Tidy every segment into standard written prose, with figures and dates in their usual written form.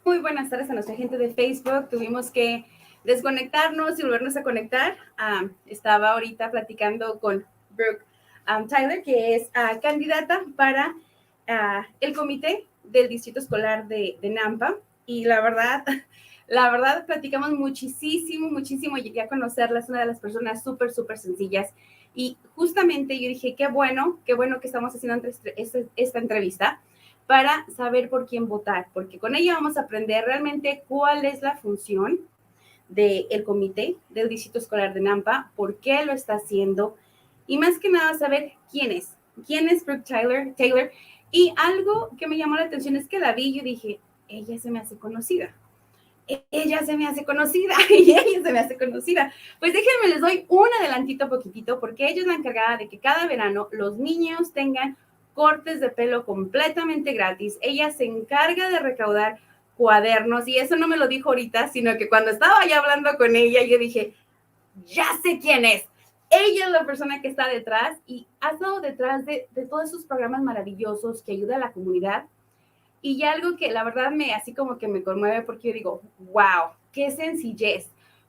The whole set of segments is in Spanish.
Muy buenas tardes a nuestra gente de Facebook. Tuvimos que desconectarnos y volvernos a conectar. Estaba ahorita platicando con Brook Tyler, que es candidata para el comité del Distrito Escolar de Nampa. Y la verdad, platicamos muchísimo. Llegué a conocerla, es una de las personas súper sencillas. Y justamente yo dije, qué bueno que estamos haciendo esta entrevista para saber por quién votar, porque con ella vamos a aprender realmente cuál es la función del comité del Distrito Escolar de Nampa, por qué lo está haciendo, y más que nada saber quién es Brook Taylor. Y algo que me llamó la atención es que la vi y yo dije, ella se me hace conocida. Pues déjenme, les doy un adelantito poquitito, porque ella es la encargada de que cada verano los niños tengan cortes de pelo completamente gratis. Ella se encarga de recaudar cuadernos, y eso no me lo dijo ahorita, sino que cuando estaba ya hablando con ella, yo dije, ya sé quién es. Ella es la persona que está detrás y ha estado detrás de todos esos programas maravillosos que ayuda a la comunidad. Y algo que la verdad así como que me conmueve, porque yo digo, wow, qué sencillez.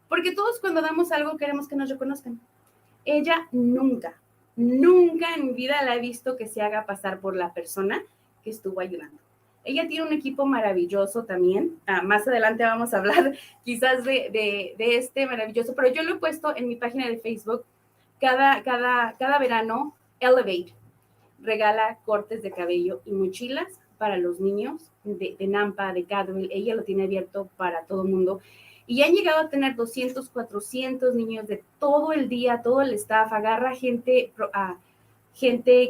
Porque todos cuando damos algo queremos que nos reconozcan. Ella nunca en mi vida la he visto que se haga pasar por la persona que estuvo ayudando. Ella tiene un equipo maravilloso también. Más adelante vamos a hablar quizás de este maravilloso, pero yo lo he puesto en mi página de Facebook. Cada verano, Elevate regala cortes de cabello y mochilas para los niños de Nampa, de Cadwell. Ella lo tiene abierto para todo el mundo. Y han llegado a tener 200, 400 niños de todo el día, todo el staff. Agarra gente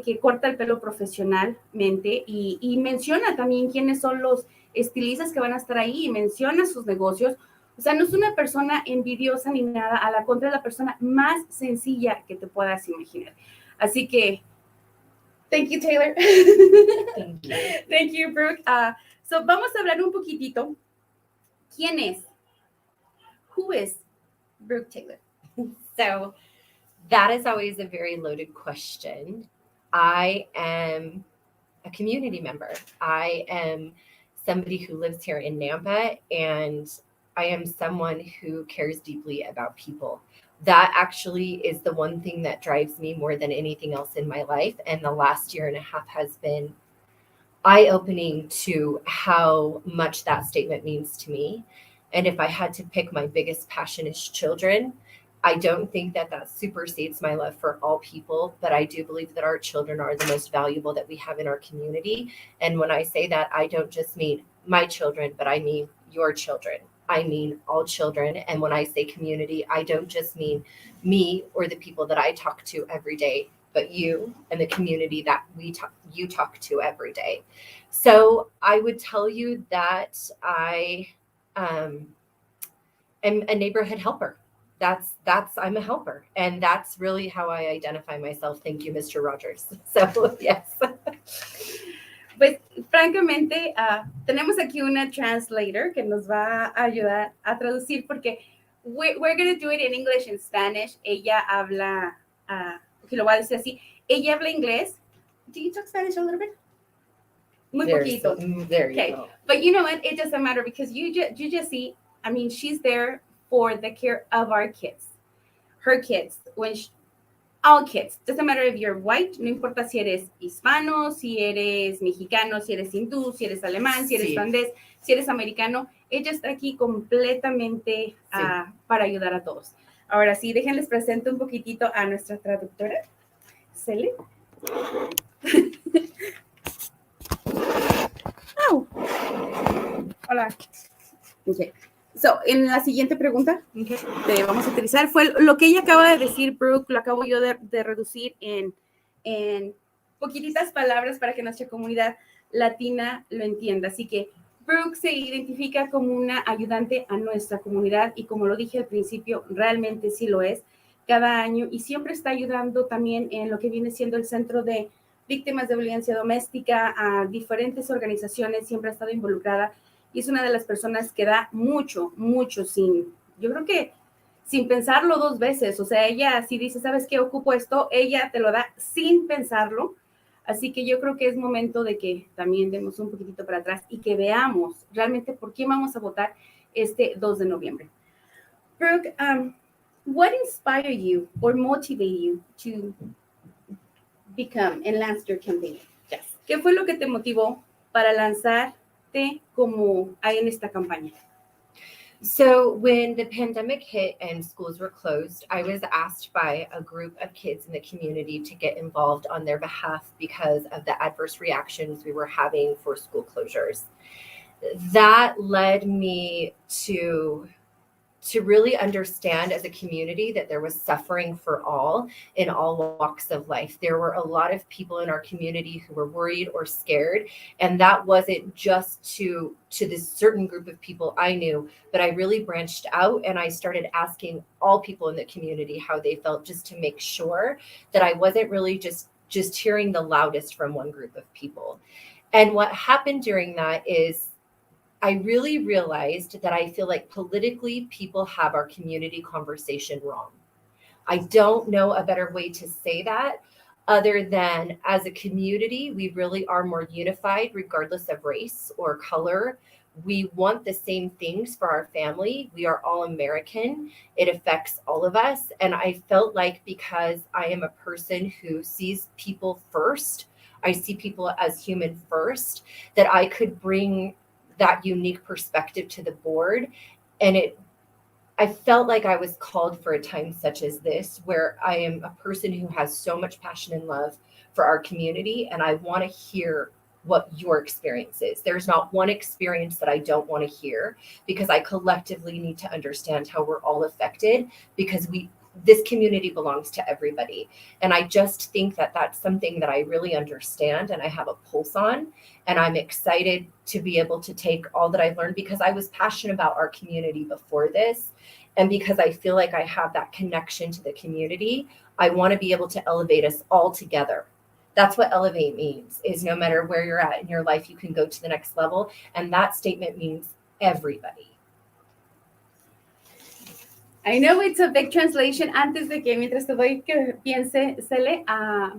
que corta el pelo profesionalmente y menciona también quiénes son los estilistas que van a estar ahí y menciona sus negocios. O sea, no es una persona envidiosa ni nada, a la contra, es la persona más sencilla que te puedas imaginar. Así que, thank you, Taylor. Thank you. Thank you, Brook. So vamos a hablar un poquitito. ¿Quién es? Who is Brook Taylor? So that is always a very loaded question. I am a community member. I am somebody who lives here in Nampa, and I am someone who cares deeply about people. That actually is the one thing that drives me more than anything else in my life. And the last year and a half has been eye-opening to how much that statement means to me. And if I had to pick, my biggest passion is children. I don't think that supersedes my love for all people, but I do believe that our children are the most valuable that we have in our community. And when I say that, I don't just mean my children, but I mean your children. I mean all children. And when I say community, I don't just mean me or the people that I talk to every day, but you and the community that you talk to every day. So I would tell you that I am a neighborhood helper. I'm a helper, and that's really how I identify myself. Thank you, Mr. Rogers. So yes. Pues francamente, tenemos aquí una translator que nos va a ayudar a traducir, porque we're going to do it in English and Spanish. Ella habla, que lo voy a decir así, ella habla inglés. Do you talk Spanish a little bit? Muy poquito. There okay. You go. But you know what? It doesn't matter, because you just see, I mean, she's there for the care of our kids, her kids, all kids. Doesn't matter if you're white, no importa si eres hispano, si eres mexicano, si eres hindú, si eres alemán, si eres francés, si eres americano. Ella está aquí completamente para ayudar a todos. Ahora sí, déjenles presento un poquitito a nuestra traductora, Cele. Oh. Hola. Okay. So, en la siguiente pregunta que vamos a utilizar fue lo que ella acaba de decir, Brook, lo acabo yo de reducir en poquititas palabras para que nuestra comunidad latina lo entienda. Así que Brook se identifica como una ayudante a nuestra comunidad, y como lo dije al principio, realmente sí lo es cada año, y siempre está ayudando también en lo que viene siendo el Centro de Víctimas de Violencia Doméstica, a diferentes organizaciones, siempre ha estado involucrada. Y es una de las personas que da mucho, yo creo que sin pensarlo dos veces. O sea, ella si dice, ¿sabes qué? Ocupo esto, ella te lo da sin pensarlo. Así que yo creo que es momento de que también demos un poquitito para atrás y que veamos realmente por quién vamos a votar este 2 de noviembre. Brooke, what inspired you or motivated you to become and launch your campaign? Yes. ¿Qué fue lo que te motivó para lanzarte como hay en esta campaña? So when the pandemic hit and schools were closed, I was asked by a group of kids in the community to get involved on their behalf because of the adverse reactions we were having for school closures. That led me to really understand as a community that there was suffering for all in all walks of life. There were a lot of people in our community who were worried or scared, and that wasn't just to this certain group of people I knew, but I really branched out and I started asking all people in the community how they felt, just to make sure that I wasn't really just hearing the loudest from one group of people. And what happened during that is I really realized that I feel like politically people have our community conversation wrong. I don't know a better way to say that other than as a community, we really are more unified regardless of race or color. We want the same things for our family. We are all American. It affects all of us. And I felt like because I am a person who sees people first, I see people as human first, that I could bring that unique perspective to the board. And I felt like I was called for a time such as this, where I am a person who has so much passion and love for our community. And I want to hear what your experience is. There's not one experience that I don't want to hear, because I collectively need to understand how we're all affected, because this community belongs to everybody. And I just think that that's something that I really understand and I have a pulse on. And I'm excited to be able to take all that I've learned, because I was passionate about our community before this. And because I feel like I have that connection to the community, I want to be able to elevate us all together. That's what elevate means, is no matter where you're at in your life, you can go to the next level. And that statement means everybody. I know it's a big translation. Antes de que, mientras te doy que piense, Cele, a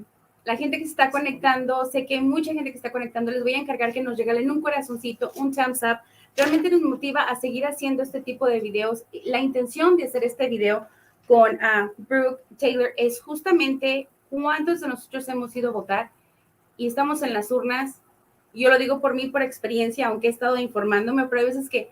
la gente que se está conectando, sé que hay mucha gente que está conectando, les voy a encargar que nos regalen un corazoncito, un thumbs up. Realmente nos motiva a seguir haciendo este tipo de videos. La intención de hacer este video con Brook Taylor es justamente cuántos de nosotros hemos ido a votar y estamos en las urnas. Yo lo digo por mí, por experiencia, aunque he estado informándome, pero hay veces que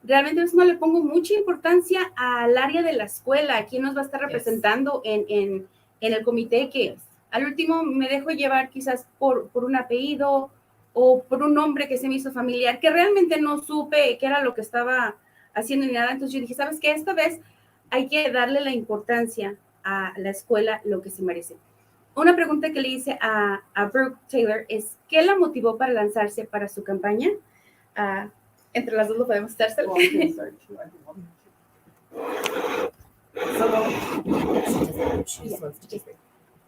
realmente no le pongo mucha importancia al área de la escuela, quién nos va a estar representando en el comité, que al último me dejo llevar quizás por un apellido o por un nombre que se me hizo familiar, que realmente no supe qué era lo que estaba haciendo ni nada. Entonces yo dije, ¿sabes qué? Esta vez hay que darle la importancia a la escuela, lo que se merece. Una pregunta que le hice a Brook Taylor es, ¿qué la motivó para lanzarse para su campaña? Entre las dos lo podemos estar.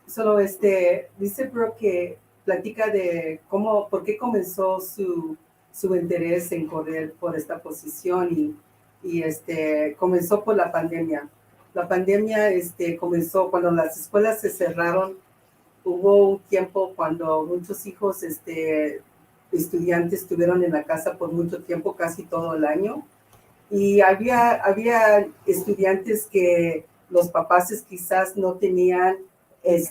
Solo dice Brook que platica de por qué comenzó su interés en correr por esta posición y comenzó por la pandemia. La pandemia comenzó cuando las escuelas se cerraron. Hubo un tiempo cuando muchos hijos estudiantes estuvieron en la casa por mucho tiempo, casi todo el año. Y había estudiantes que los papás quizás no tenían el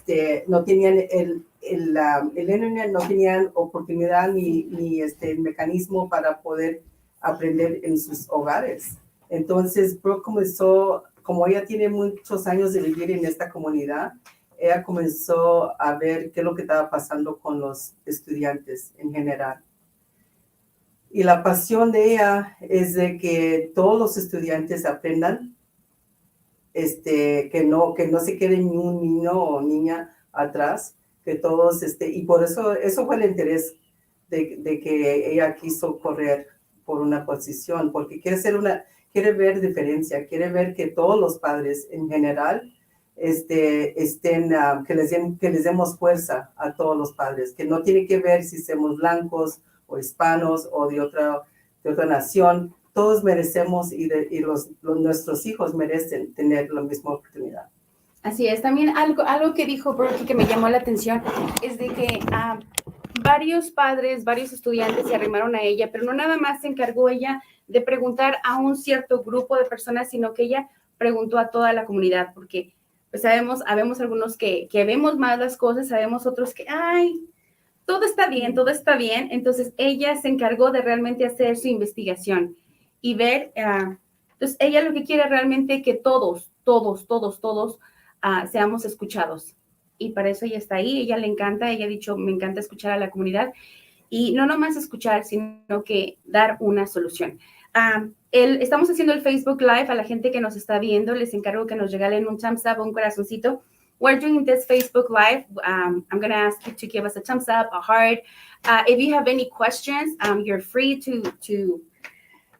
internet, no tenían oportunidad ni el mecanismo para poder aprender en sus hogares. Entonces, Brooke comenzó, como ella tiene muchos años de vivir en esta comunidad, ella comenzó a ver qué es lo que estaba pasando con los estudiantes en general. Y la pasión de ella es de que todos los estudiantes aprendan, que no se quede ni un niño o niña atrás, que todos, y por eso fue el interés de que ella quiso correr por una posición, porque quiere ver diferencia, quiere ver que todos los padres en general que les demos fuerza a todos los padres, que no tiene que ver si somos blancos o hispanos o de otra nación. Todos merecemos y nuestros hijos merecen tener la misma oportunidad. Así es, también algo que dijo Brook y que me llamó la atención es de que varios padres, varios estudiantes se arrimaron a ella, pero no nada más se encargó ella de preguntar a un cierto grupo de personas, sino que ella preguntó a toda la comunidad, porque pues sabemos algunos que vemos más las cosas, sabemos otros que, ay, todo está bien, entonces ella se encargó de realmente hacer su investigación y ver, entonces ella lo que quiere realmente que todos seamos escuchados. Y para eso ella está ahí, ella le encanta, ella ha dicho, me encanta escuchar a la comunidad y no nomás escuchar, sino que dar una solución. Estamos haciendo el Facebook Live a la gente que nos está viendo, les encargo que nos regalen un thumbs up, un corazoncito. We're doing this Facebook Live. I'm going to ask you to give us a thumbs up, a heart. If you have any questions, you're free to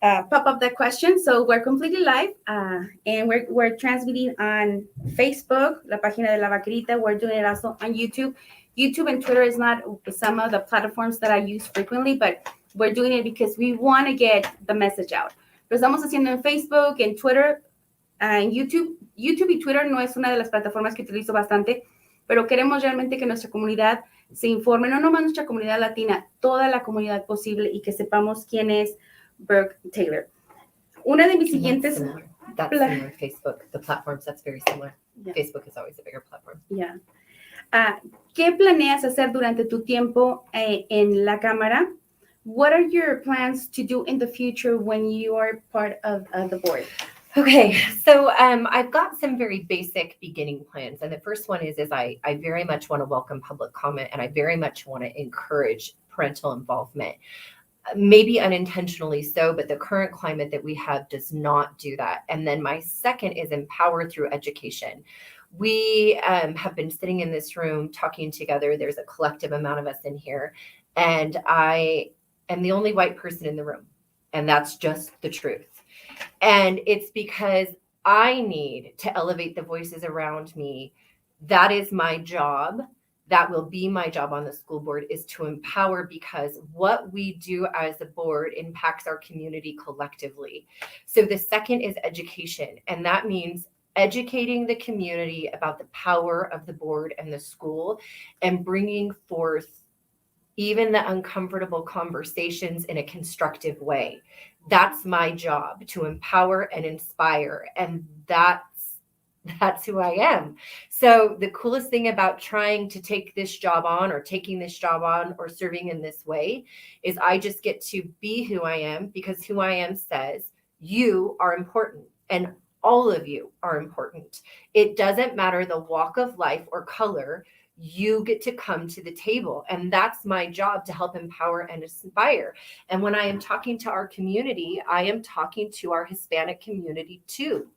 pop up that question. So we're completely live and we're transmitting on Facebook, la página de La Vaquerita. We're doing it also on YouTube. YouTube and Twitter is not some of the platforms that I use frequently, but we're doing it because we want to get the message out. Lo estamos haciendo en Facebook, en Twitter, en YouTube. YouTube y Twitter no es una de las plataformas que utilizo bastante, pero queremos realmente que nuestra comunidad se informe, no nomás nuestra comunidad latina, toda la comunidad posible y que sepamos quién es Brook Taylor. Una de mis siguientes... That's similar. Facebook, the platforms, that's very similar. Yeah. Facebook is always a bigger platform. Yeah. ¿Qué planeas hacer durante tu tiempo en la Cámara? What are your plans to do in the future when you are part of the board? Okay, so I've got some very basic beginning plans. And the first one is I very much want to welcome public comment, and I very much want to encourage parental involvement. Maybe unintentionally so, but the current climate that we have does not do that. And then my second is empower through education. We have been sitting in this room talking together. There's a collective amount of us in here, and I am the only white person in the room. And that's just the truth. And it's because I need to elevate the voices around me. That is my job. That will be my job on the school board, is to empower, because what we do as a board impacts our community collectively. So the second is education. And that means educating the community about the power of the board and the school, and bringing forth even the uncomfortable conversations in a constructive way. That's my job, to empower and inspire. And that's who I am. So the coolest thing about trying to take this job on, or taking this job on, or serving in this way, is I just get to be who I am, because who I am says you are important, and all of you are important. It doesn't matter the walk of life or color. You get to come to the table. And that's my job, to help empower and inspire. And when I am talking to our community, I am talking to our Hispanic community too.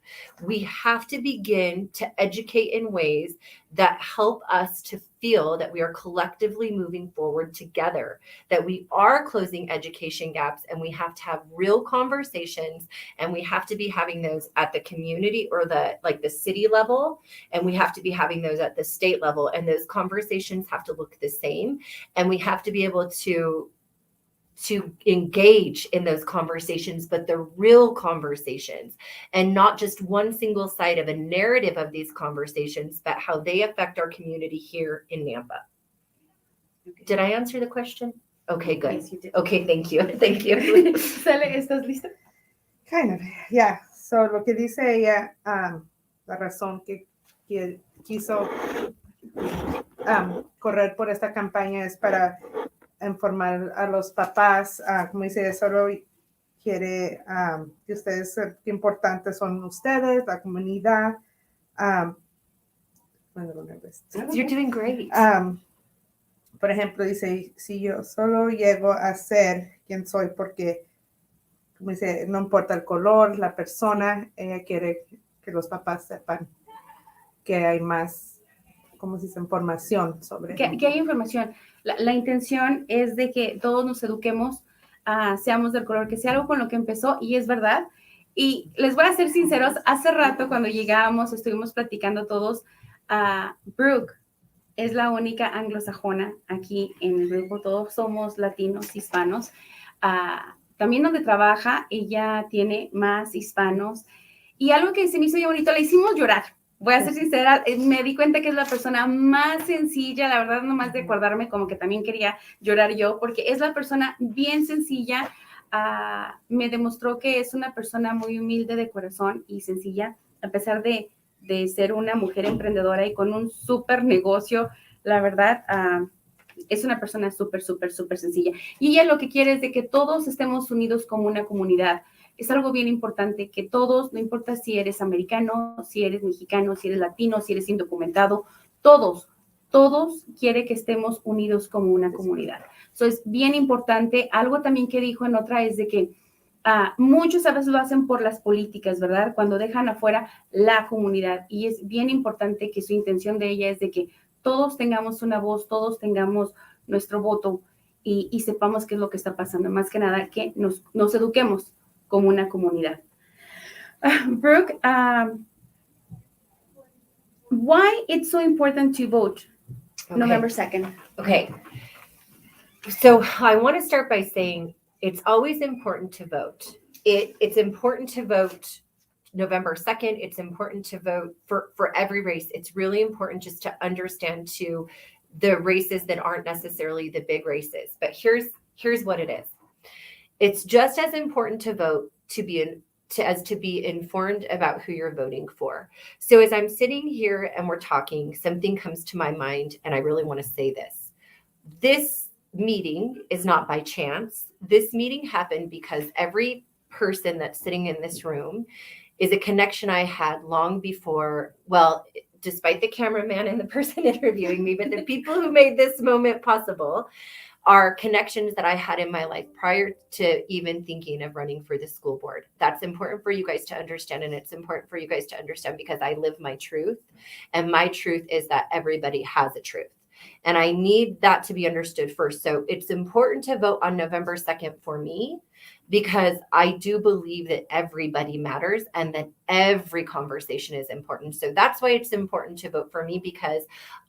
We have to begin to educate in ways that help us to feel that we are collectively moving forward together, that we are closing education gaps, and we have to have real conversations, and we have to be having those at the community or the city level, and we have to be having those at the state level, and those conversations have to look the same, and we have to be able to engage in those conversations, but the real conversations, and not just one single side of a narrative of these conversations, but how they affect our community here in Nampa. Okay. Did I answer the question? Okay, good. Yes, you did. Okay, thank you. Thank you. Sally, ¿estás lista? Kind of, yeah. So lo que dice ella, la razón que quiso correr por esta campaña es para informar a los papás, como dice, solo quiere que ustedes, qué importantes son ustedes, la comunidad. You're doing great. Por ejemplo, dice, si yo solo llego a ser quien soy, porque, como dice, no importa el color, la persona, ella quiere que los papás sepan que hay más, ¿cómo se dice?, información sobre que hay información. La intención es de que todos nos eduquemos, seamos del color que sea, algo con lo que empezó, y es verdad. Y les voy a ser sinceros, hace rato cuando llegábamos, estuvimos platicando todos, Brook es la única anglosajona aquí en el grupo, todos somos latinos, hispanos. También donde trabaja, ella tiene más hispanos. Y algo que se me hizo muy bonito, la hicimos llorar. Voy a ser sincera, me di cuenta que es la persona más sencilla, la verdad, nomás de acordarme como que también quería llorar yo, porque es la persona bien sencilla. Me demostró que es una persona muy humilde de corazón y sencilla, a pesar de ser una mujer emprendedora y con un súper negocio, la verdad, es una persona súper, súper, súper sencilla. Y ella lo que quiere es de que todos estemos unidos como una comunidad. Es algo bien importante que todos, no importa si eres americano, si eres mexicano, si eres latino, si eres indocumentado, todos quiere que estemos unidos como una comunidad. Eso es bien importante. Algo también que dijo en otra es de que muchos a veces lo hacen por las políticas, ¿verdad? Cuando dejan afuera la comunidad. Y es bien importante que su intención de ella es de que todos tengamos una voz, todos tengamos nuestro voto y sepamos qué es lo que está pasando. Más que nada, que nos eduquemos como una comunidad. Brooke, why it's so important to vote November 2nd? Okay. So I want to start by saying it's always important to vote. It's important to vote November 2nd. It's important to vote for every race. It's really important just to understand too the races that aren't necessarily the big races. But here's what it is. It's just as important to vote as to be informed about who you're voting for. So as I'm sitting here and we're talking, something comes to my mind, and I really want to say this. This meeting is not by chance. This meeting happened because every person that's sitting in this room is a connection I had long before, well, despite the cameraman and the person interviewing me, but the people who made this moment possible are connections that I had in my life prior to even thinking of running for the school board. That's important for you guys to understand. And it's important for you guys to understand because I live my truth. And my truth is that everybody has a truth. And I need that to be understood first. So it's important to vote on November 2nd for me because I do believe that everybody matters and that every conversation is important. So that's why it's important to vote for me, because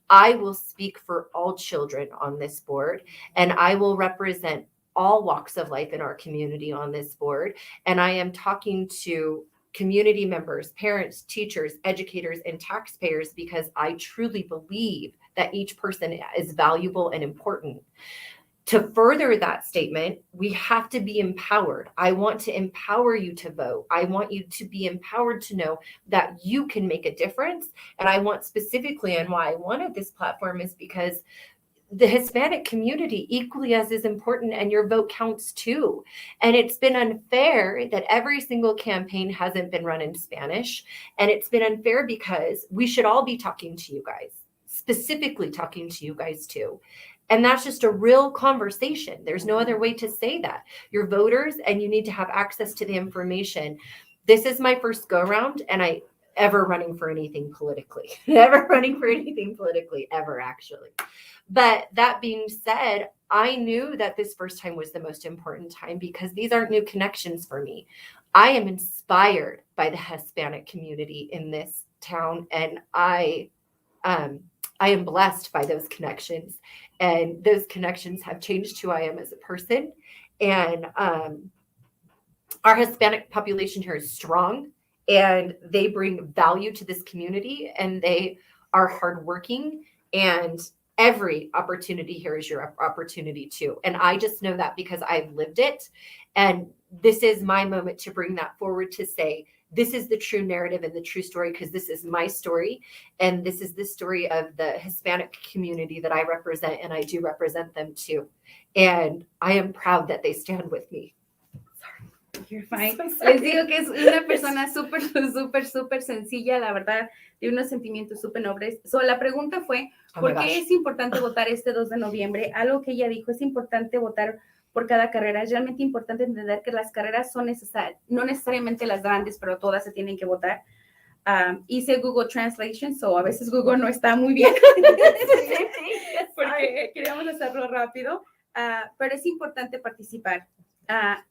I will speak for all children on this board, and I will represent all walks of life in our community on this board. And I am talking to community members, parents, teachers, educators, and taxpayers because I truly believe that each person is valuable and important. To further that statement, we have to be empowered. I want to empower you to vote. I want you to be empowered to know that you can make a difference. And I want specifically, and why I wanted this platform is because the Hispanic community equally as is important, and your vote counts too. And it's been unfair that every single campaign hasn't been run in Spanish. And it's been unfair because we should all be talking to you guys, specifically talking to you guys too. And that's just a real conversation. There's no other way to say that. You're voters and you need to have access to the information. This is my first go around, and I ever running for anything politically, ever, actually. But that being said, I knew that this first time was the most important time because these aren't new connections for me. I am inspired by the Hispanic community in this town, and I am blessed by those connections, and those connections have changed who I am as a person. And our Hispanic population here is strong, and they bring value to this community, and they are hardworking, and every opportunity here is your opportunity too. And I just know that because I've lived it. And this is my moment to bring that forward, to say, this is the true narrative and the true story, because this is my story. And this is the story of the Hispanic community that I represent, and I do represent them too. And I am proud that they stand with me. You're fine. Les digo que es una persona súper, súper, súper sencilla, la verdad, de unos sentimientos súper nobles. So, la pregunta fue, ¿por qué es importante votar este 2 de noviembre? Algo que ella dijo, es importante votar por cada carrera. Es realmente importante entender que las carreras son necesarias, no necesariamente las grandes, pero todas se tienen que votar. Hice Google Translation, so a veces Google no está muy bien, porque queríamos hacerlo rápido, pero es importante participar.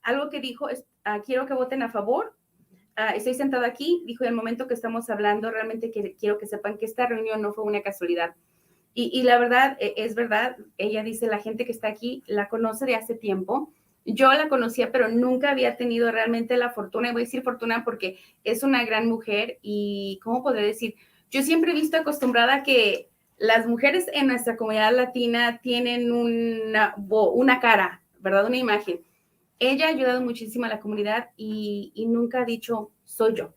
Algo que dijo es, quiero que voten a favor. Estoy sentada aquí, dijo, en el momento que estamos hablando, realmente quiero que sepan que esta reunión no fue una casualidad. Y la verdad, es verdad, ella dice, la gente que está aquí la conoce de hace tiempo. Yo la conocía, pero nunca había tenido realmente la fortuna, y voy a decir fortuna porque es una gran mujer y, ¿cómo podría decir? yo siempre he visto acostumbrada que las mujeres en nuestra comunidad latina tienen una cara, ¿verdad? Una imagen. Ella ha ayudado muchísimo a la comunidad y nunca ha dicho, soy yo.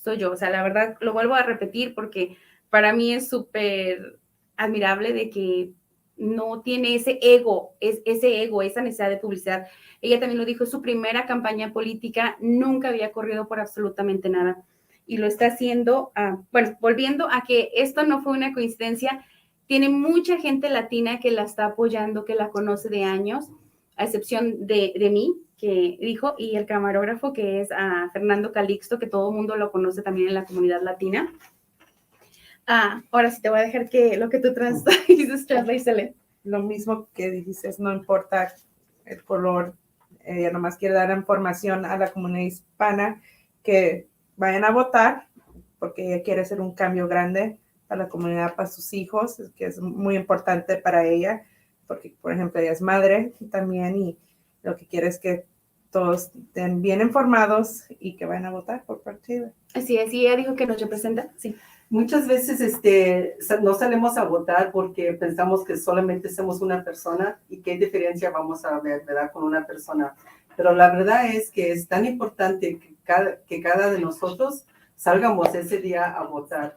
O sea, la verdad, lo vuelvo a repetir porque para mí es súper admirable de que no tiene ese ego, esa necesidad de publicidad. Ella también lo dijo, es su primera campaña política, nunca había corrido por absolutamente nada. Y lo está haciendo, bueno, volviendo a que esto no fue una coincidencia, tiene mucha gente latina que la está apoyando, que la conoce de años, a excepción de mí, que dijo, y el camarógrafo, que es Fernando Calixto, que todo el mundo lo conoce también en la comunidad latina. Ahora sí te voy a dejar que lo que tú dices, translate. Lo mismo que dices, no importa el color, ella nomás quiere dar información a la comunidad hispana que vayan a votar, porque ella quiere hacer un cambio grande para la comunidad, para sus hijos, que es muy importante para ella, porque, por ejemplo, ella es madre también y lo que quiere es que todos estén bien informados y que vayan a votar por partido. Así es, y ella dijo que nos representa, sí. Muchas veces no salimos a votar porque pensamos que solamente somos una persona y qué diferencia vamos a ver, ¿verdad? Con una persona. Pero la verdad es que es tan importante que cada de nosotros salgamos ese día a votar.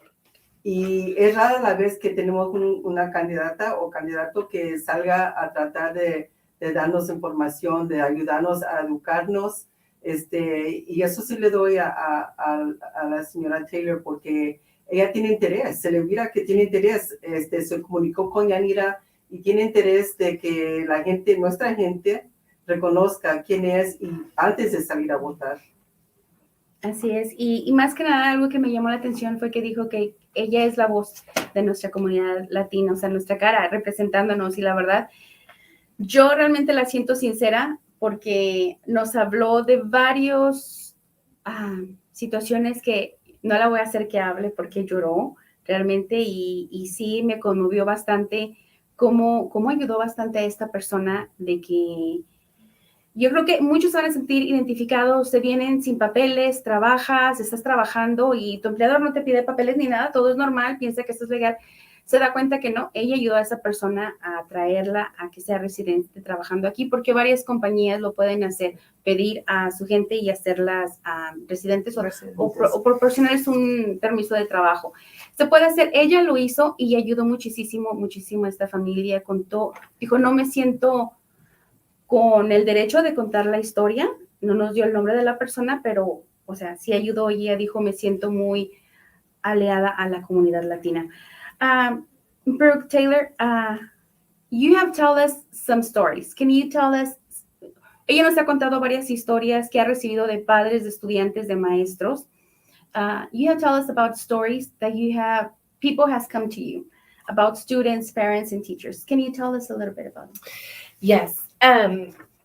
Y es rara la vez que tenemos una candidata o candidato que salga a tratar de darnos información, de ayudarnos a educarnos. Y eso sí le doy a la señora Taylor porque ella tiene interés, se le mira que tiene interés, se comunicó con Yanira y tiene interés de que la gente, nuestra gente, reconozca quién es y antes de salir a votar. Así es, y más que nada algo que me llamó la atención fue que dijo que ella es la voz de nuestra comunidad latina, o sea, nuestra cara representándonos, y la verdad, yo realmente la siento sincera porque nos habló de varios situaciones que no la voy a hacer que hable porque lloró realmente y sí me conmovió bastante cómo ayudó bastante a esta persona de que yo creo que muchos se van a sentir identificados, se vienen sin papeles, trabajas, estás trabajando y tu empleador no te pide papeles ni nada, todo es normal, piensa que esto es legal, se da cuenta que no, ella ayudó a esa persona a traerla a que sea residente trabajando aquí, porque varias compañías lo pueden hacer, pedir a su gente y hacerlas residentes o proporcionarles un permiso de trabajo. Se puede hacer, ella lo hizo y ayudó muchísimo a esta familia, contó, dijo, no me siento con el derecho de contar la historia, no nos dio el nombre de la persona, pero, o sea, sí ayudó y ella dijo, me siento muy aliada a la comunidad latina. Brook, Taylor, you have told us some stories. Can you tell us, ella nos ha contado varias historias que ha recibido de padres, de estudiantes, de maestros. You have told us about stories that people has come to you, about students, parents, and teachers. Can you tell us a little bit about them? Yes.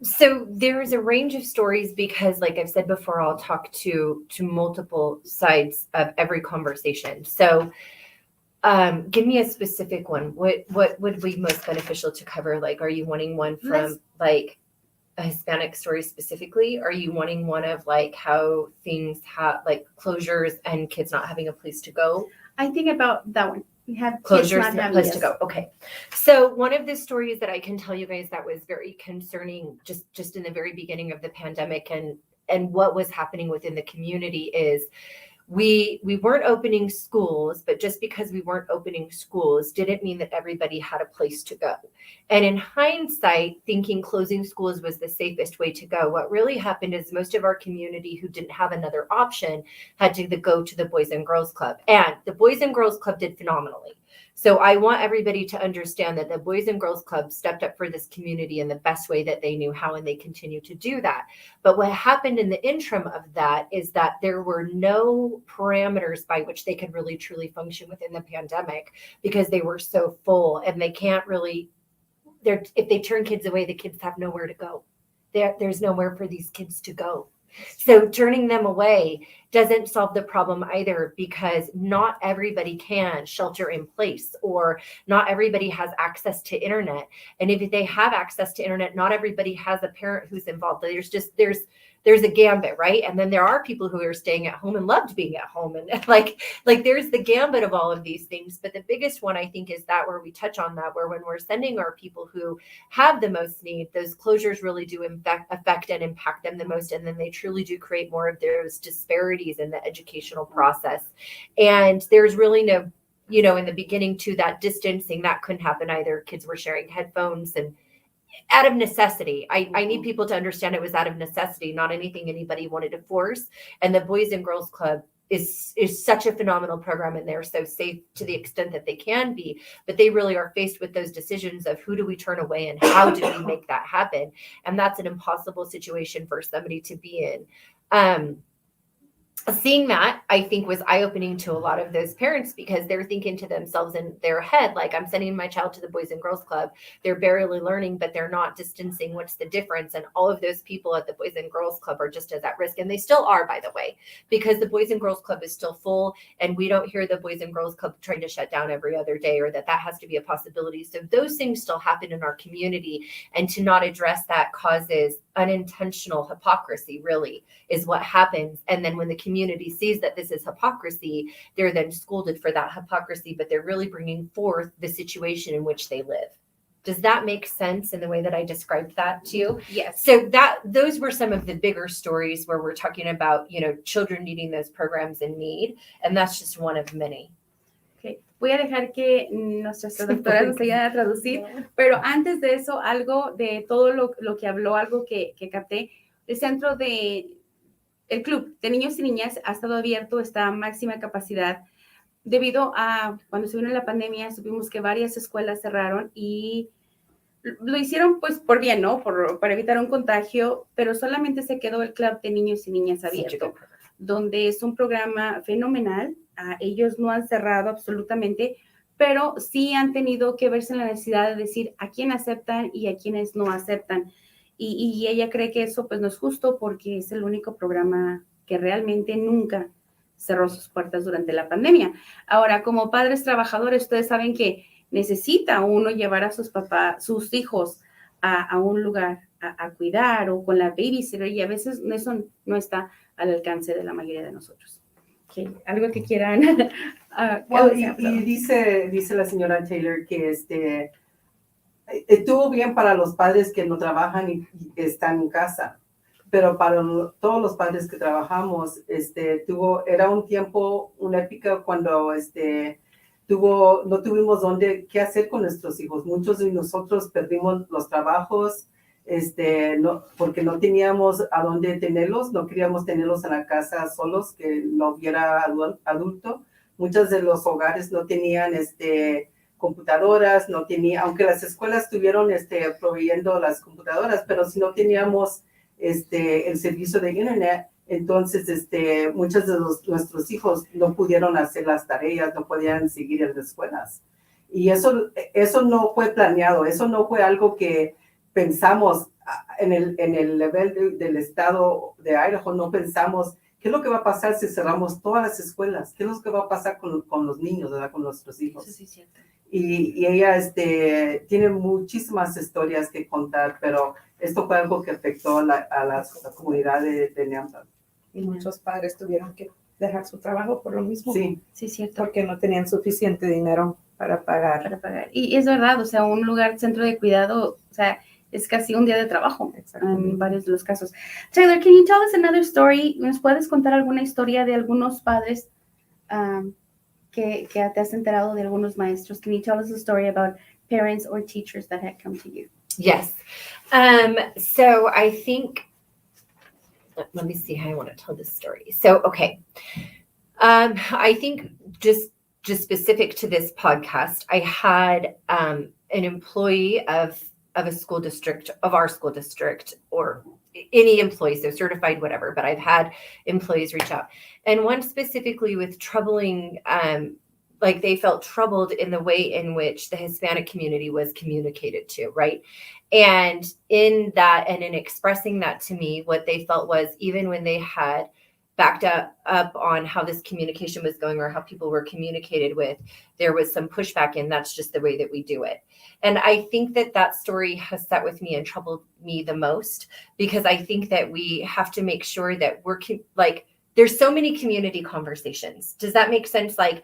So there's a range of stories because, like I've said before, I'll talk to multiple sides of every conversation. So give me a specific one. What would be most beneficial to cover? Like, are you wanting one from like a Hispanic story specifically? Are you wanting one of like how things have like closures and kids not having a place to go? I think about that one. We have Closures, no place to go. Okay. So one of the stories that I can tell you guys that was very concerning just in the very beginning of the pandemic and what was happening within the community is we weren't opening schools, but just because we weren't opening schools didn't mean that everybody had a place to go. And in hindsight, thinking closing schools was the safest way to go, what really happened is most of our community who didn't have another option had to go to the Boys and Girls Club. And the Boys and Girls Club did phenomenally. So I want everybody to understand that the Boys and Girls Club stepped up for this community in the best way that they knew how, and they continue to do that. But what happened in the interim of that is that there were no parameters by which they could really truly function within the pandemic because they were so full, and they can't really, if they turn kids away, the kids have nowhere to go. There's nowhere for these kids to go. So turning them away doesn't solve the problem either, because not everybody can shelter in place, or not everybody has access to internet. And if they have access to internet, not everybody has a parent who's involved. There's there's a gambit, right? And then there are people who are staying at home and loved being at home. And like there's the gambit of all of these things. But the biggest one, I think, is that where we touch on that, where when we're sending our people who have the most need, those closures really do affect and impact them the most. And then they truly do create more of those disparities in the educational process. And there's really no, in the beginning too, that distancing, that couldn't happen either. Kids were sharing headphones and out of necessity. I need people to understand it was out of necessity, not anything anybody wanted to force. And the Boys and Girls Club is such a phenomenal program, and they're so safe to the extent that they can be, but they really are faced with those decisions of who do we turn away and how do we make that happen? And that's an impossible situation for somebody to be in. Seeing that, I think, was eye-opening to a lot of those parents, because they're thinking to themselves in their head, like, I'm sending my child to the Boys and Girls Club. They're barely learning, but they're not distancing. What's the difference? And all of those people at the Boys and Girls Club are just as at risk. And they still are, by the way, because the Boys and Girls Club is still full. And we don't hear the Boys and Girls Club trying to shut down every other day, or that has to be a possibility. So those things still happen in our community. And to not address that causes unintentional hypocrisy, really, is what happens. And then when the community sees that this is hypocrisy, they're then scolded for that hypocrisy, but they're really bringing forth the situation in which they live. Does that make sense in the way that I described that to you? Yes. So those were some of the bigger stories where we're talking about, children needing those programs in need. And that's just one of many. Okay. Voy a dejar que nuestras traductoras nos ayuden a traducir, pero antes de eso, algo de todo lo que habló, algo que capté, el centro el club de niños y niñas ha estado abierto, está a máxima capacidad. Debido a cuando se vino la pandemia, supimos que varias escuelas cerraron y lo hicieron pues por bien, ¿no? Para evitar un contagio, pero solamente se quedó el club de niños y niñas abierto, donde es un programa fenomenal. Ellos no han cerrado absolutamente, pero sí han tenido que verse en la necesidad de decir a quién aceptan y a quiénes no aceptan. Y ella cree que eso pues no es justo, porque es el único programa que realmente nunca cerró sus puertas durante la pandemia. Ahora, como padres trabajadores, ustedes saben que necesita uno llevar a sus hijos a un lugar a cuidar, o con la babysitter, y a veces eso no está al alcance de la mayoría de nosotros. Okay. ¿Algo que quieran? Y dice la señora Taylor que estuvo bien para los padres que no trabajan y están en casa, pero para todos los padres que trabajamos, era un tiempo, una época cuando no tuvimos qué hacer con nuestros hijos. Muchos de nosotros perdimos los trabajos, porque no teníamos a dónde tenerlos, no queríamos tenerlos en la casa solos, que no hubiera adulto. Muchos de los hogares no tenían computadoras, aunque las escuelas estuvieron proveyendo las computadoras, pero si no teníamos el servicio de internet, entonces muchos de nuestros hijos no pudieron hacer las tareas, no podían seguir en las escuelas. Y eso no fue planeado, eso no fue algo que pensamos en el nivel del estado de Idaho. No pensamos qué es lo que va a pasar si cerramos todas las escuelas, qué es lo que va a pasar con los niños, ¿verdad? Con nuestros hijos. Eso sí es cierto. Y ella tiene muchísimas historias que contar, pero esto fue algo que afectó a la comunidad de Nampa. Y muchos padres tuvieron que dejar su trabajo por lo mismo. Sí, sí, cierto. Porque no tenían suficiente dinero para pagar. Y es verdad, o sea, un centro de cuidado, o sea, es casi un día de trabajo en varios de los casos. Taylor, can you tell us another story? ¿Nos puedes contar alguna historia de algunos padres que te has enterado, de algunos maestros? Can you tell us a story about parents or teachers that had come to you? Yes. So I think, let me see how I want to tell this story. So, okay. I think just specific to this podcast, I had an employee of a school district, of our school district, or any employee, so certified, whatever, but I've had employees reach out. And one specifically with troubling, like they felt troubled in the way in which the Hispanic community was communicated to, right? And in that, and in expressing that to me, what they felt was, even when they had backed up on how this communication was going or how people were communicated with, there was some pushback, and that's just the way that we do it. And I think that story has sat with me and troubled me the most, because I think that we have to make sure that we're like, there's so many community conversations. Does that make sense? Like,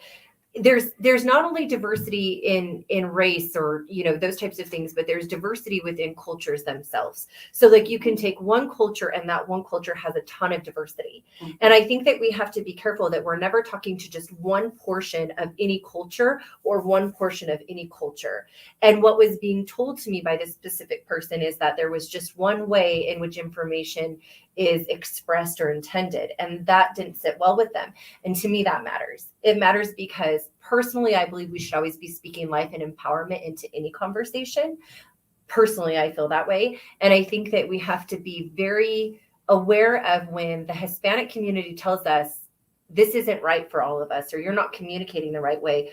there's not only diversity in race or, you know, those types of things, but there's diversity within cultures themselves. So like you can take one culture and that one culture has a ton of diversity. And I think that we have to be careful that we're never talking to just one portion of any culture or one portion of any culture. And what was being told to me by this specific person is that there was just one way in which information is expressed or intended, and that didn't sit well with them. And to me, that matters. It matters because personally, I believe we should always be speaking life and empowerment into any conversation. Personally, I feel that way. And I think that we have to be very aware of when the Hispanic community tells us this isn't right for all of us, or you're not communicating the right way.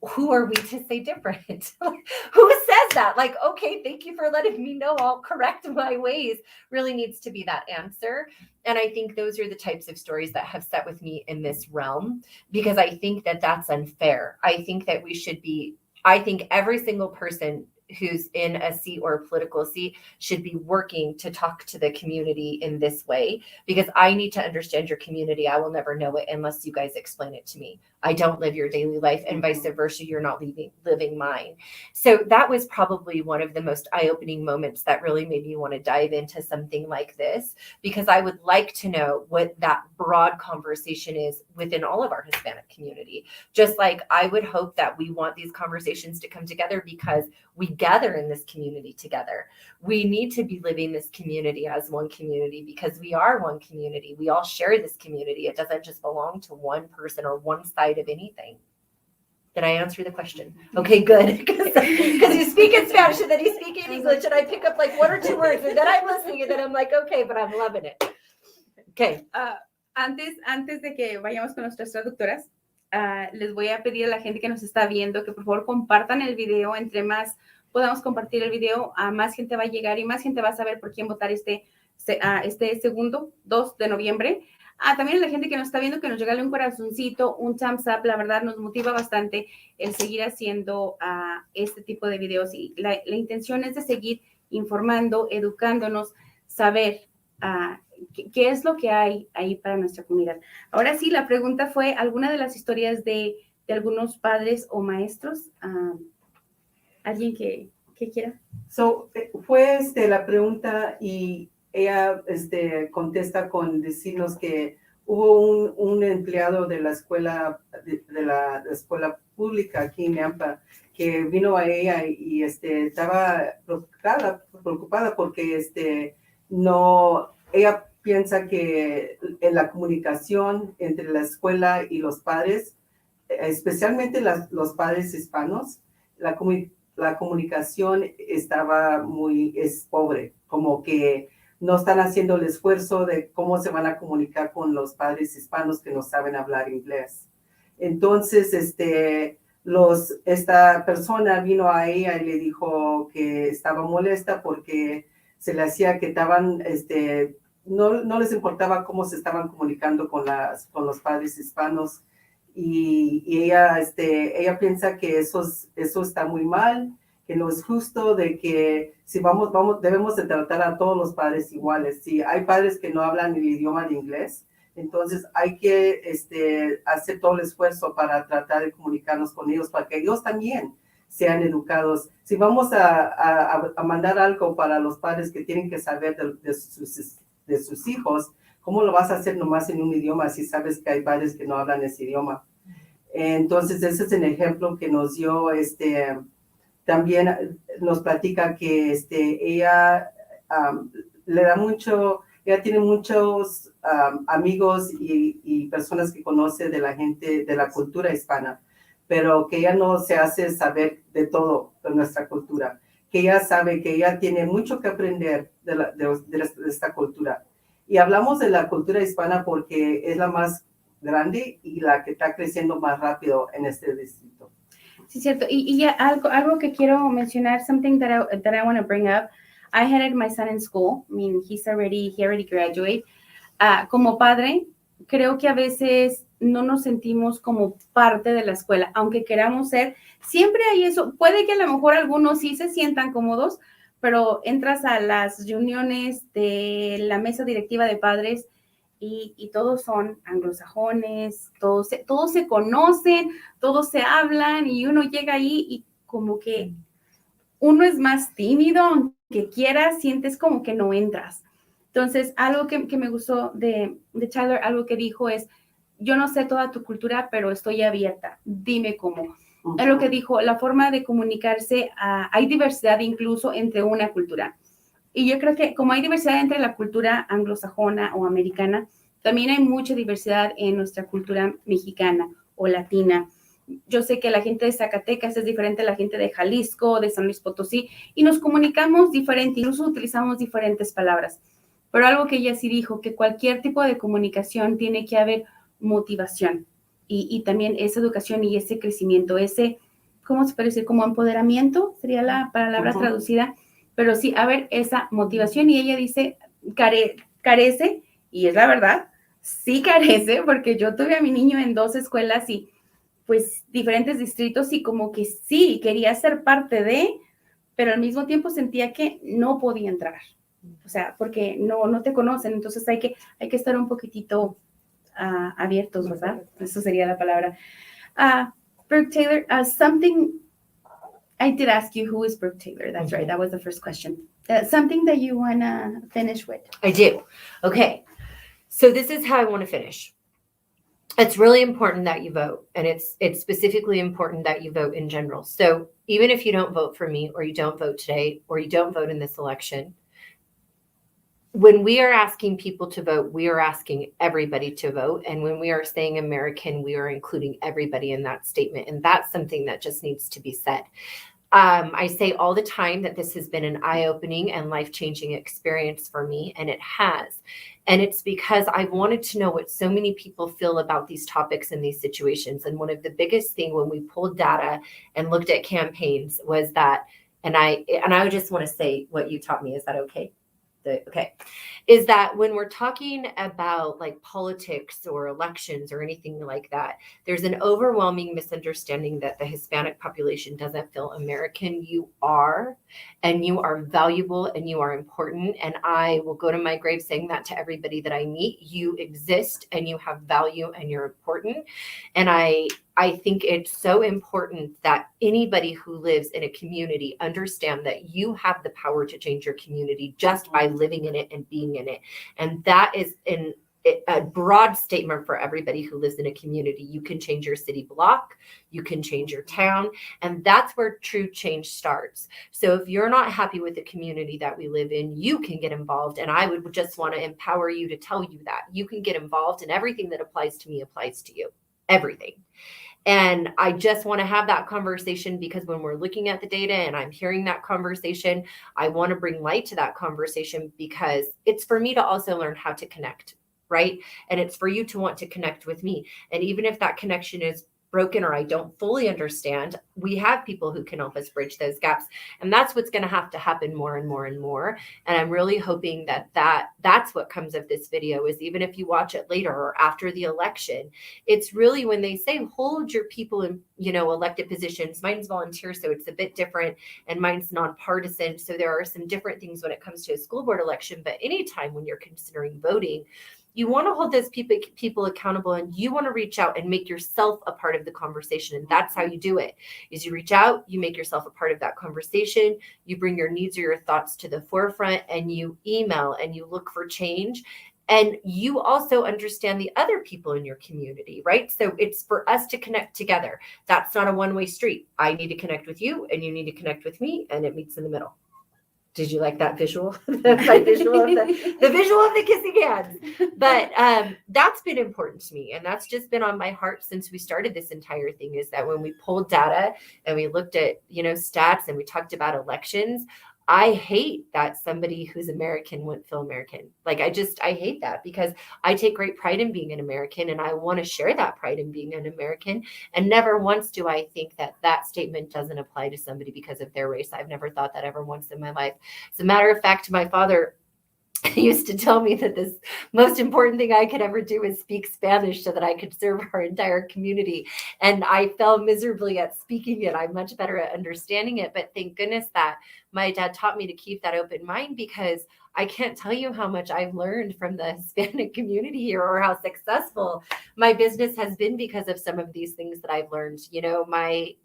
Who are we to say different? Who says that? Like, okay, thank you for letting me know, I'll correct my ways, really needs to be that answer. And I think those are the types of stories that have sat with me in this realm, because I think that that's unfair. I think that we should be, I think every single person who's in a seat or a political seat should be working to talk to the community in this way, because I need to understand your community. I will never know it unless you guys explain it to me. I don't live your daily life, and vice versa, you're not living mine. So that was probably one of the most eye-opening moments that really made me want to dive into something like this, because I would like to know what that broad conversation is within all of our Hispanic community. Just like I would hope that we want these conversations to come together because we gather in this community together. We need to be living this community as one community because we are one community. We all share this community. It doesn't just belong to one person or one side of anything. Did I answer the question? Okay, good. Because you speak in Spanish and then you speak in English and I pick up like one or two words and then I'm listening and then I'm like, okay, but I'm loving it. Okay. Antes de que vayamos con nuestras traductoras, les voy a pedir a la gente que nos está viendo que por favor compartan el video. Entre más podamos compartir el video, a más gente va a llegar y más gente va a saber por quién votar este segundo, 2 de noviembre. También a la gente que nos está viendo, que nos regale un corazoncito, un thumbs up. La verdad nos motiva bastante el seguir haciendo este tipo de videos, y la intención es de seguir informando, educándonos, saber qué es lo que hay ahí para nuestra comunidad. Ahora sí, la pregunta fue, ¿alguna de las historias de algunos padres o maestros? ¿Alguien que quiera? Fue la pregunta, y ella contesta con decirnos que hubo un empleado de la escuela, de la escuela pública aquí en Nampa, que vino a ella y estaba preocupada porque ella piensa que en la comunicación entre la escuela y los padres, especialmente los padres hispanos, la comunicación estaba es pobre, como que no están haciendo el esfuerzo de cómo se van a comunicar con los padres hispanos que no saben hablar inglés. Entonces, esta persona vino a ella y le dijo que estaba molesta porque se le hacía que estaban, no les importaba cómo se estaban comunicando con los padres hispanos, y ella piensa que eso está muy mal, que no es justo, de que si debemos de tratar a todos los padres iguales. Si hay padres que no hablan el idioma de inglés, entonces hay que hacer todo el esfuerzo para tratar de comunicarnos con ellos, para que ellos también sean educados. Si vamos a mandar algo para los padres que tienen que saber de sus hijos, ¿cómo lo vas a hacer nomás en un idioma si sabes que hay padres que no hablan ese idioma? Entonces, ese es un ejemplo que nos dio. También nos platica que ella ella tiene muchos amigos y personas que conoce de la gente de la cultura hispana, pero que ella no se hace saber de todo de nuestra cultura, que ella sabe que ella tiene mucho que aprender de esta cultura. Y hablamos de la cultura hispana porque es la más grande y la que está creciendo más rápido en este distrito. Sí, cierto. Y ya algo que quiero mencionar, something that I want to bring up. I had my son in school. I mean, he already graduated. Como padre, creo que a veces no nos sentimos como parte de la escuela, aunque queramos ser, siempre hay eso. Puede que a lo mejor algunos sí se sientan cómodos, pero entras a las reuniones de la mesa directiva de padres y todos son anglosajones, todos se conocen, todos se hablan y uno llega ahí y como que uno es más tímido, aunque quieras, sientes como que no entras. Entonces, algo que me gustó de Tyler, algo que dijo es, yo no sé toda tu cultura, pero estoy abierta, dime cómo. Es lo que dijo, la forma de comunicarse, hay diversidad incluso entre una cultura. Y yo creo que como hay diversidad entre la cultura anglosajona o americana, también hay mucha diversidad en nuestra cultura mexicana o latina. Yo sé que la gente de Zacatecas es diferente a la gente de Jalisco, de San Luis Potosí, y nos comunicamos diferente, incluso utilizamos diferentes palabras. Pero algo que ella sí dijo, que cualquier tipo de comunicación tiene que haber motivación y también esa educación y ese crecimiento, ese, ¿cómo se puede decir? Como empoderamiento, sería la palabra traducida, pero sí, a ver, esa motivación. Y ella dice, carece, y es la verdad, sí carece, porque yo tuve a mi niño en 2 escuelas y pues diferentes distritos y como que sí, quería ser parte de, pero al mismo tiempo sentía que no podía entrar. O sea, porque no te conocen, entonces hay que estar un poquitito abiertos, ¿verdad? Eso sería la palabra. Brooke Taylor, something, I did ask you who is Brooke Taylor. That's right, that was the first question. Something that you want to finish with. I do. Okay. So this is how I want to finish. It's really important that you vote, and it's specifically important that you vote in general. So even if you don't vote for me, or you don't vote today, or you don't vote in this election, when we are asking people to vote, we are asking everybody to vote. And when we are saying American, we are including everybody in that statement. And that's something that just needs to be said. I say all the time that this has been an eye-opening and life-changing experience for me, and it has. And it's because I wanted to know what so many people feel about these topics and these situations. And one of the biggest things when we pulled data and looked at campaigns was that, and I would just want to say what you taught me. Is that okay? Okay, is that when we're talking about like politics or elections or anything like that, there's an overwhelming misunderstanding that the Hispanic population doesn't feel American. You are, and you are valuable, and you are important. And I will go to my grave saying that to everybody that I meet. You exist, and you have value, and you're important. And I think it's so important that anybody who lives in a community understand that you have the power to change your community just by living in it and being in it. And that is a broad statement for everybody who lives in a community. You can change your city block, you can change your town, and that's where true change starts. So if you're not happy with the community that we live in, you can get involved. And I would just want to empower you to tell you that you can get involved, and everything that applies to me applies to you. Everything. And I just want to have that conversation because when we're looking at the data and I'm hearing that conversation, I want to bring light to that conversation because it's for me to also learn how to connect, right? And it's for you to want to connect with me. And even if that connection is broken or I don't fully understand, we have people who can help us bridge those gaps. And that's what's going to have to happen more and more and more. And I'm really hoping that that's what comes of this video is even if you watch it later or after the election, it's really when they say hold your people in, elected positions. Mine's volunteer, so it's a bit different, and mine's nonpartisan. So there are some different things when it comes to a school board election. But anytime when you're considering voting, you want to hold those people accountable, and you want to reach out and make yourself a part of the conversation. And that's how you do it, is you reach out, you make yourself a part of that conversation, you bring your needs or your thoughts to the forefront, and you email and you look for change. And you also understand the other people in your community, right? So it's for us to connect together. That's not a one-way street. I need to connect with you and you need to connect with me, and it meets in the middle. Did you like that visual? That's my visual of the visual of the kissing hands. But that's been important to me. And that's just been on my heart since we started this entire thing, is that when we pulled data and we looked at, stats and we talked about elections, I hate that somebody who's American wouldn't feel American. Like, I hate that because I take great pride in being an American, and I want to share that pride in being an American. And never once do I think that statement doesn't apply to somebody because of their race. I've never thought that ever once in my life. As a matter of fact, my father used to tell me that this most important thing I could ever do is speak Spanish so that I could serve our entire community. And I fell miserably at speaking it. I'm much better at understanding it. But thank goodness that my dad taught me to keep that open mind, because I can't tell you how much I've learned from the Hispanic community here, or how successful my business has been because of some of these things that I've learned. You know, my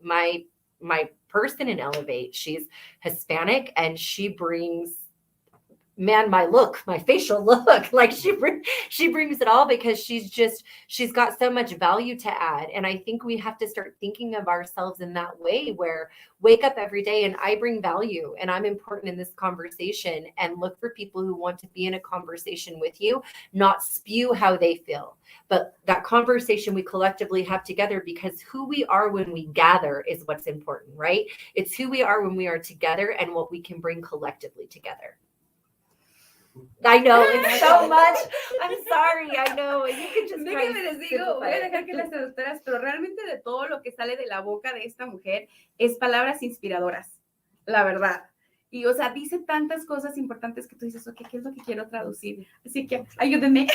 person in Elevate, she's Hispanic, and she brings, man, my facial look, like she brings it all, because she's got so much value to add. And I think we have to start thinking of ourselves in that way, where wake up every day and I bring value and I'm important in this conversation, and look for people who want to be in a conversation with you, not spew how they feel, but that conversation we collectively have together, because who we are when we gather is what's important, right? It's who we are when we are together and what we can bring collectively together. I know, it's so much. I'm sorry, I know. You can just Déjenme les digo, voy a dejar que las traductoras, pero realmente de todo lo que sale de la boca de esta mujer es palabras inspiradoras, la verdad. Y, o sea, dice tantas cosas importantes que tú dices, ok, ¿qué es lo que quiero traducir? Así que ayúdenme.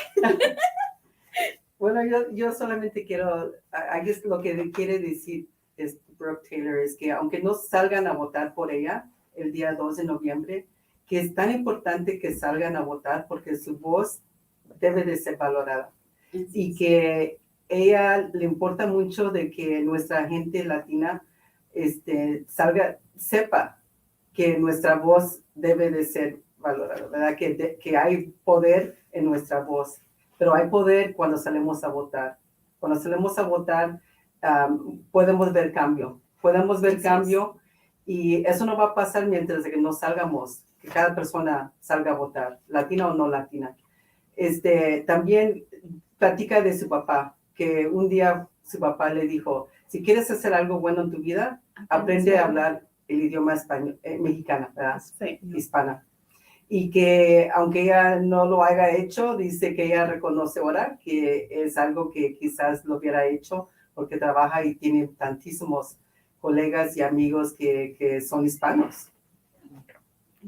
Bueno, yo solamente quiero, I guess lo que quiere decir es Brook Taylor es que aunque no salgan a votar por ella el día 2 de noviembre, que es tan importante que salgan a votar, porque su voz debe de ser valorada. Y que ella le importa mucho de que nuestra gente latina sepa que nuestra voz debe de ser valorada, ¿verdad? Que hay poder en nuestra voz, pero hay poder cuando salimos a votar. Cuando salimos a votar, podemos ver cambio. Y eso no va a pasar mientras que no salgamos, que cada persona salga a votar, latina o no latina. También platica de su papá, que un día su papá le dijo, si quieres hacer algo bueno en tu vida, aprende a hablar el idioma español, mexicana, ¿verdad? Sí. Hispana. Y que aunque ella no lo haya hecho, dice que ella reconoce ahora que es algo que quizás lo hubiera hecho porque trabaja y tiene tantísimos colegas y amigos que son hispanos.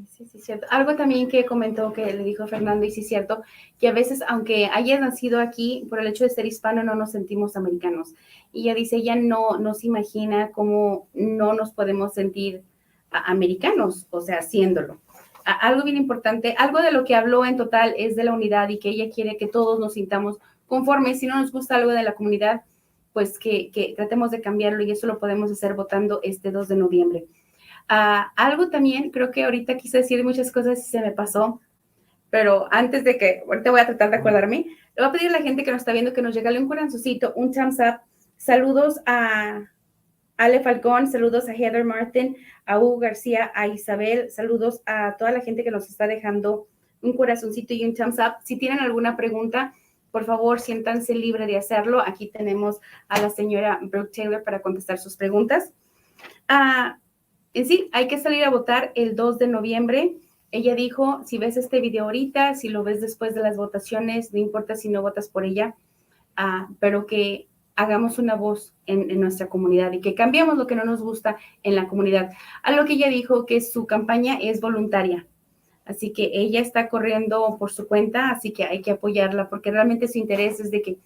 Sí, sí, cierto. Algo también que comentó, que le dijo Fernando, y sí, cierto, que a veces, aunque hayas nacido aquí, por el hecho de ser hispano, no nos sentimos americanos. Y ella dice, ella no se imagina cómo no nos podemos sentir americanos, o sea, haciéndolo. Algo bien importante, algo de lo que habló en total es de la unidad, y que ella quiere que todos nos sintamos conformes. Si no nos gusta algo de la comunidad, pues que tratemos de cambiarlo, y eso lo podemos hacer votando este 2 de noviembre. Algo también, creo que ahorita quise decir muchas cosas y se me pasó, pero antes de que, ahorita voy a tratar de acordarme, le voy a pedir a la gente que nos está viendo que nos regale un corazoncito, un thumbs up. Saludos a Ale Falcón, saludos a Heather Martin, a Hugo García, a Isabel, saludos a toda la gente que nos está dejando un corazoncito y un thumbs up. Si tienen alguna pregunta, por favor, siéntanse libre de hacerlo. Aquí tenemos a la señora Brook Taylor para contestar sus preguntas. En sí, hay que salir a votar el 2 de noviembre. Ella dijo, si ves este video ahorita, si lo ves después de las votaciones, no importa si no votas por ella, pero que hagamos una voz en nuestra comunidad y que cambiemos lo que no nos gusta en la comunidad. A lo que ella dijo, que su campaña es voluntaria. Así que ella está corriendo por su cuenta, así que hay que apoyarla, porque realmente su interés es de que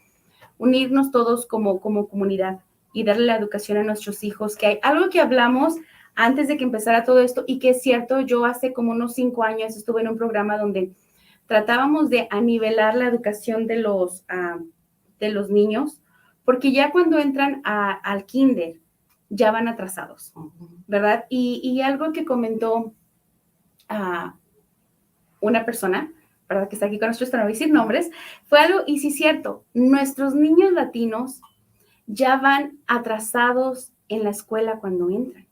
unirnos todos como comunidad y darle la educación a nuestros hijos, que hay algo que hablamos antes de que empezara todo esto, y que es cierto, yo hace como unos 5 años estuve en un programa donde tratábamos de anivelar la educación de los niños, porque ya cuando entran al kinder, ya van atrasados, ¿verdad? Y algo que comentó una persona, ¿verdad?, que está aquí con nosotros, para no decir nombres, fue algo, y sí es cierto, nuestros niños latinos ya van atrasados en la escuela cuando entran.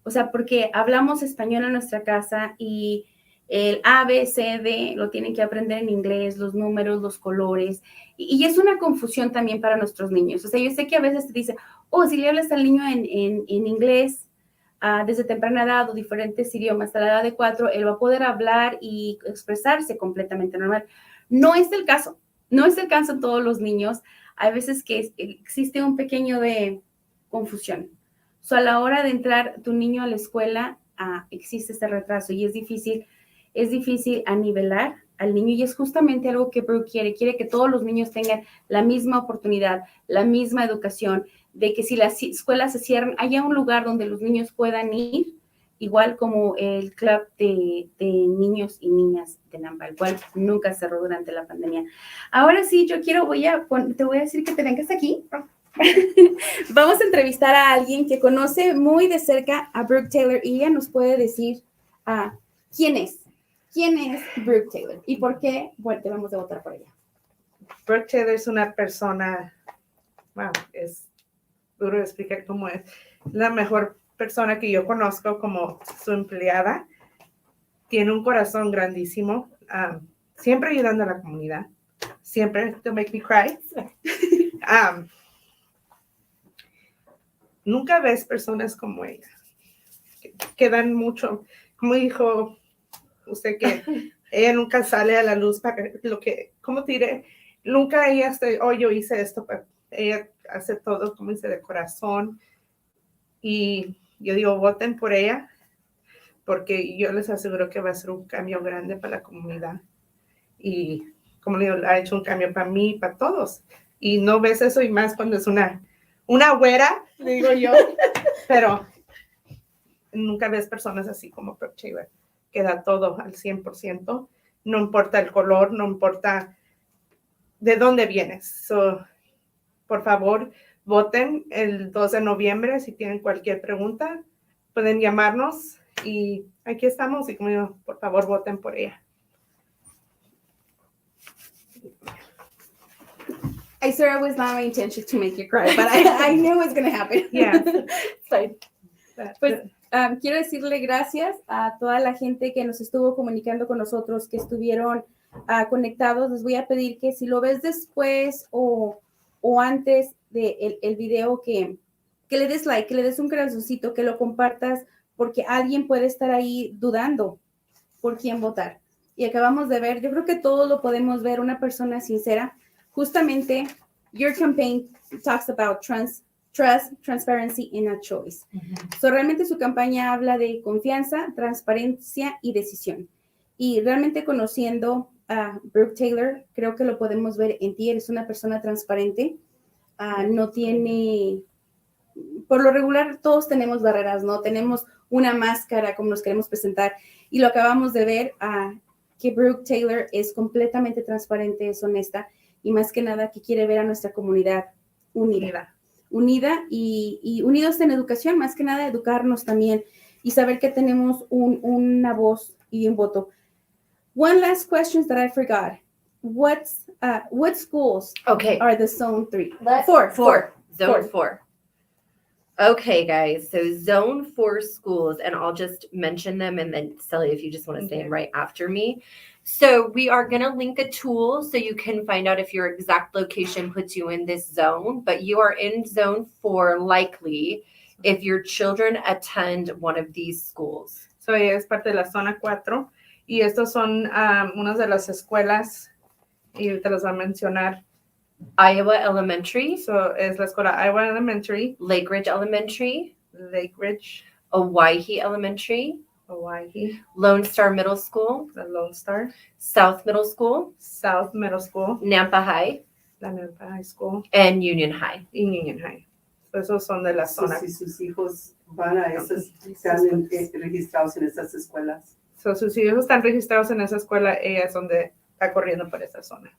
O sea, porque hablamos español en nuestra casa y el A, B, C, D lo tienen que aprender en inglés, los números, los colores, y es una confusión también para nuestros niños. O sea, yo sé que a veces te dice, si le hablas al niño en inglés desde temprana edad o diferentes idiomas, a la edad de 4, él va a poder hablar y expresarse completamente normal. No es el caso en todos los niños. Hay veces que existe un pequeño de confusión. A la hora de entrar tu niño a la escuela, existe este retraso y es difícil anivelar al niño y es justamente algo que Brook quiere que todos los niños tengan la misma oportunidad, la misma educación, de que si las escuelas se cierran, haya un lugar donde los niños puedan ir, igual como el club de niños y niñas de Nampa, el cual nunca cerró durante la pandemia. Ahora sí, te voy a decir que te vengas aquí. Vamos a entrevistar a alguien que conoce muy de cerca a Brook Taylor y ella nos puede decir quién es Brook Taylor y por qué debemos de votar por ella. Brook Taylor es una persona, wow, es duro de explicar cómo es, la mejor persona que yo conozco como su empleada. Tiene un corazón grandísimo, siempre ayudando a la comunidad, siempre, to make me cry. Nunca ves personas como ella, que dan mucho, como dijo usted, que ella nunca sale a la luz para lo que, ¿cómo te diré? Nunca ella yo hice esto, pero ella hace todo, como dice, de corazón. Y yo digo, voten por ella, porque yo les aseguro que va a ser un cambio grande para la comunidad. Y como le digo, ha hecho un cambio para mí y para todos. Y no ves eso y más cuando es una güera, digo yo, pero nunca ves personas así como Brook Taylor, que da todo al 100%, no importa el color, no importa de dónde vienes. So, por favor, voten el 2 de noviembre. Si tienen cualquier pregunta, pueden llamarnos y aquí estamos. Y como digo, por favor, voten por ella. I swear it was not my intention to make you cry, but I knew it was going to happen. Yeah. Pues quiero decirle gracias a toda la gente que nos estuvo comunicando con nosotros, que estuvieron conectados. Les voy a pedir que si lo ves después o antes del el video, que le des like, que le des un corazoncito, que lo compartas, porque alguien puede estar ahí dudando por quién votar. Y acabamos de ver, yo creo que todos lo podemos ver, una persona sincera. Justamente, your campaign talks about trust, transparency, and a choice. So, realmente su campaña habla de confianza, transparencia y decisión. Y realmente conociendo a Brook Taylor, creo que lo podemos ver en ti. Eres una persona transparente. No tiene... Por lo regular, todos tenemos barreras, ¿no? Tenemos una máscara, como nos queremos presentar. Y lo acabamos de ver, que Brook Taylor es completamente transparente, es honesta. Y más que nada que quiere ver a nuestra comunidad unida y unidos en educación, más que nada educarnos también y saber que tenemos una voz y un voto. One last question that I forgot. What schools are the zone 3? Zone 4. Okay, guys, so zone 4 schools, and I'll just mention them, and then Sally, if you just want to say them right after me. So we are going to link a tool so you can find out if your exact location puts you in this zone, but you are in zone 4 likely if your children attend one of these schools. So es parte de la zona 4 y estos son unas de las escuelas y te las voy a mencionar. Iowa Elementary. So es la escuela Iowa Elementary. Lake Ridge Elementary. Owyhee Elementary. Lone Star Middle School. The Lone Star. South Middle School. Nampa High. La Nampa High School. And Union High. Union High. So esos son de la zona. Si sus hijos van a esas, están registrados en esas escuelas. So sus hijos están registrados en esa escuela, ella es donde está corriendo por esa zona.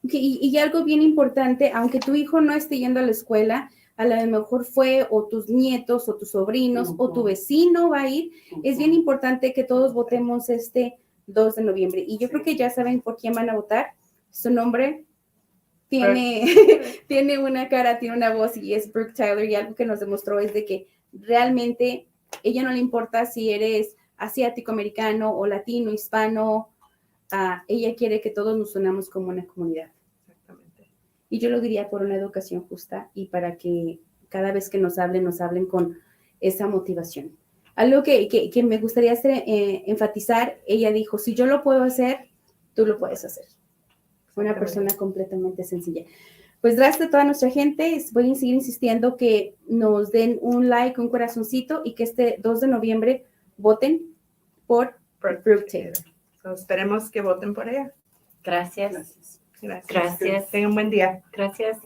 Okay, y algo bien importante, aunque tu hijo no esté yendo a la escuela, a lo mejor fue o tus nietos o tus sobrinos o tu vecino va a ir, es bien importante que todos votemos este 2 de noviembre. Y yo creo que ya saben por quién van a votar. Su nombre tiene una cara, tiene una voz y es Brook Taylor, y algo que nos demostró es de que realmente ella no le importa si eres asiático, americano o latino, hispano. Ella quiere que todos nos unamos como una comunidad. Exactamente. Y yo lo diría por una educación justa y para que cada vez que nos hablen con esa motivación. Algo que me gustaría enfatizar, ella dijo, si yo lo puedo hacer, tú lo puedes hacer. Una persona completamente sencilla. Pues gracias a toda nuestra gente. Voy a seguir insistiendo que nos den un like, un corazoncito y que este 2 de noviembre voten por Brook Taylor. So, esperemos que voten por ella. Gracias. Gracias. Gracias. Gracias. Tengan un buen día. Gracias.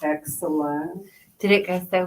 Excellent. Did it go so